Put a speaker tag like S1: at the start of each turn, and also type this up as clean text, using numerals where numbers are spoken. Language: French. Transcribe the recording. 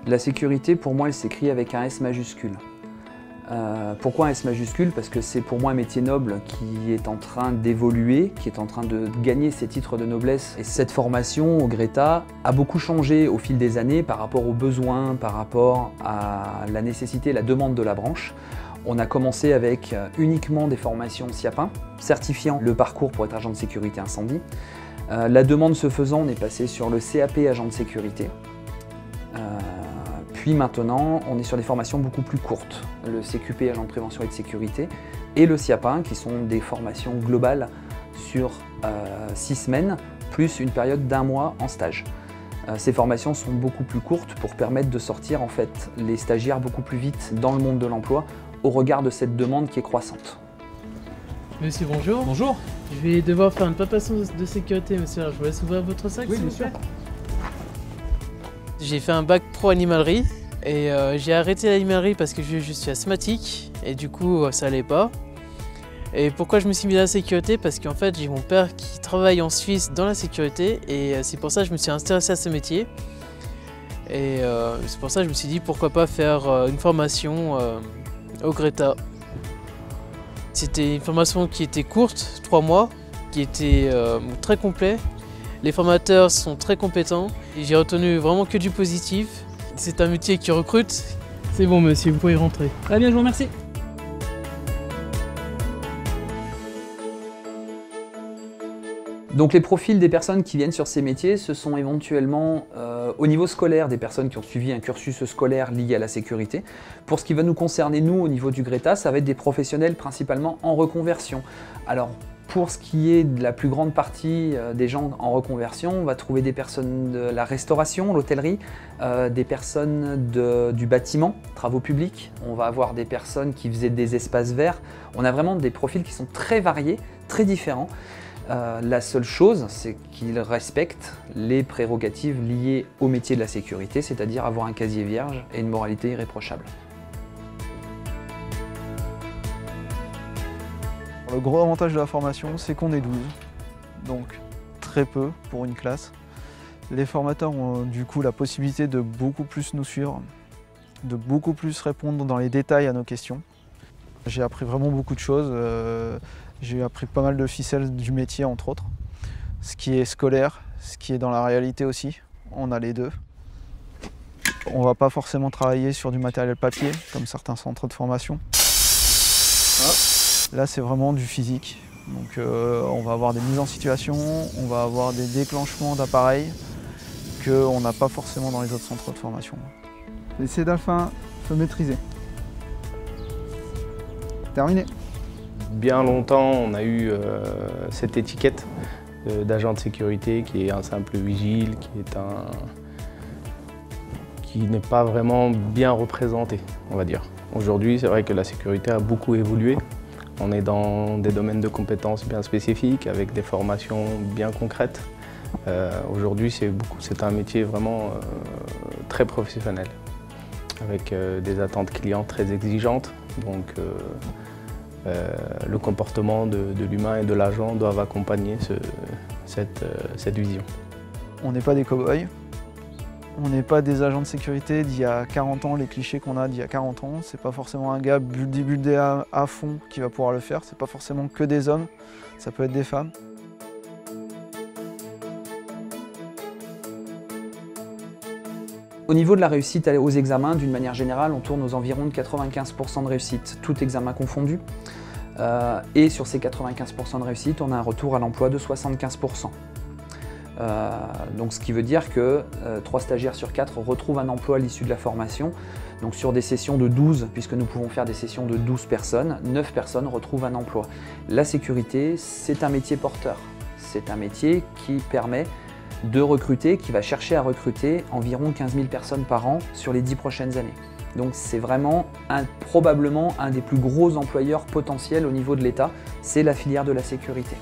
S1: La sécurité, pour moi, elle s'écrit avec un S majuscule. Pourquoi un S majuscule? Parce que c'est pour moi un métier noble qui est en train d'évoluer, qui est en train de gagner ses titres de noblesse. Et cette formation au Greta a beaucoup changé au fil des années par rapport aux besoins, par rapport à la nécessité, la demande de la branche. On a commencé avec uniquement des formations SIAPin, certifiant le parcours pour être agent de sécurité incendie. La demande se faisant, on est passé sur le CAP agent de sécurité. Puis maintenant, on est sur des formations beaucoup plus courtes, le CQP agent de prévention et de sécurité et le SIAPin, qui sont des formations globales sur 6 semaines, plus une période d'1 mois en stage. Ces formations sont beaucoup plus courtes pour permettre de sortir en fait les stagiaires beaucoup plus vite dans le monde de l'emploi au regard de cette demande qui est croissante.
S2: Monsieur, bonjour.
S3: Bonjour.
S2: Je vais devoir faire une palpation de sécurité, monsieur. Alors, je vous laisse ouvrir votre sac,
S3: Oui,
S2: s'il
S3: bien
S2: vous
S3: sûr.
S2: plaît. J'ai fait un bac pro animalerie et j'ai arrêté l'animalerie parce que je suis asthmatique et du coup ça allait pas. Et pourquoi je me suis mis à la sécurité? Parce qu'en fait j'ai mon père qui travaille en Suisse dans la sécurité et c'est pour ça que je me suis intéressé à ce métier. Et c'est pour ça que je me suis dit pourquoi pas faire une formation au Greta. C'était une formation qui était courte, 3 mois, qui était très complet. Les formateurs sont très compétents et j'ai retenu vraiment que du positif. C'est un métier qui recrute. C'est bon monsieur, vous pouvez rentrer.
S3: Très bien, je vous remercie.
S1: Donc les profils des personnes qui viennent sur ces métiers, ce sont éventuellement au niveau scolaire des personnes qui ont suivi un cursus scolaire lié à la sécurité. Pour ce qui va nous concerner nous au niveau du Greta, ça va être des professionnels principalement en reconversion. Alors pour ce qui est de la plus grande partie des gens en reconversion, on va trouver des personnes de la restauration, l'hôtellerie, des personnes du bâtiment, travaux publics, on va avoir des personnes qui faisaient des espaces verts. On a vraiment des profils qui sont très variés, très différents. La seule chose, c'est qu'ils respectent les prérogatives liées au métier de la sécurité, c'est-à-dire avoir un casier vierge et une moralité irréprochable.
S4: Le gros avantage de la formation, c'est qu'on est 12, donc très peu pour une classe. Les formateurs ont du coup la possibilité de beaucoup plus nous suivre, de beaucoup plus répondre dans les détails à nos questions. J'ai appris vraiment beaucoup de choses. J'ai appris pas mal de ficelles du métier, entre autres. Ce qui est scolaire, ce qui est dans la réalité aussi. On a les deux. On ne va pas forcément travailler sur du matériel papier, comme certains centres de formation. Là, c'est vraiment du physique. Donc, on va avoir des mises en situation, on va avoir des déclenchements d'appareils qu'on n'a pas forcément dans les autres centres de formation.
S5: L'essai d'Alpha, faut maîtriser. Terminé.
S6: Bien longtemps, on a eu cette étiquette d'agent de sécurité qui est un simple vigile, qui n'est pas vraiment bien représenté, on va dire. Aujourd'hui, c'est vrai que la sécurité a beaucoup évolué. On est dans des domaines de compétences bien spécifiques, avec des formations bien concrètes. Aujourd'hui, c'est un métier vraiment très professionnel, avec des attentes clients très exigeantes. Donc, le comportement de l'humain et de l'agent doivent accompagner cette vision. On n'est pas des cow-boys, on n'est pas des agents de sécurité d'il y a 40 ans, les clichés qu'on a d'il y a 40 ans. C'est pas forcément un gars buildé à fond qui va pouvoir le faire, c'est pas forcément que des hommes, ça peut être des femmes.
S1: Au niveau de la réussite aux examens, d'une manière générale, on tourne aux environs de 95% de réussite, tout examen confondu. Et sur ces 95% de réussite, on a un retour à l'emploi de 75%. Donc ce qui veut dire que 3 stagiaires sur 4 retrouvent un emploi à l'issue de la formation. Donc sur des sessions de 12, puisque nous pouvons faire des sessions de 12 personnes, 9 personnes retrouvent un emploi. La sécurité, c'est un métier porteur. C'est un métier qui permet de recruter, qui va chercher à recruter environ 15 000 personnes par an sur les 10 prochaines années. Donc c'est vraiment probablement un des plus gros employeurs potentiels au niveau de l'État, c'est la filière de la sécurité.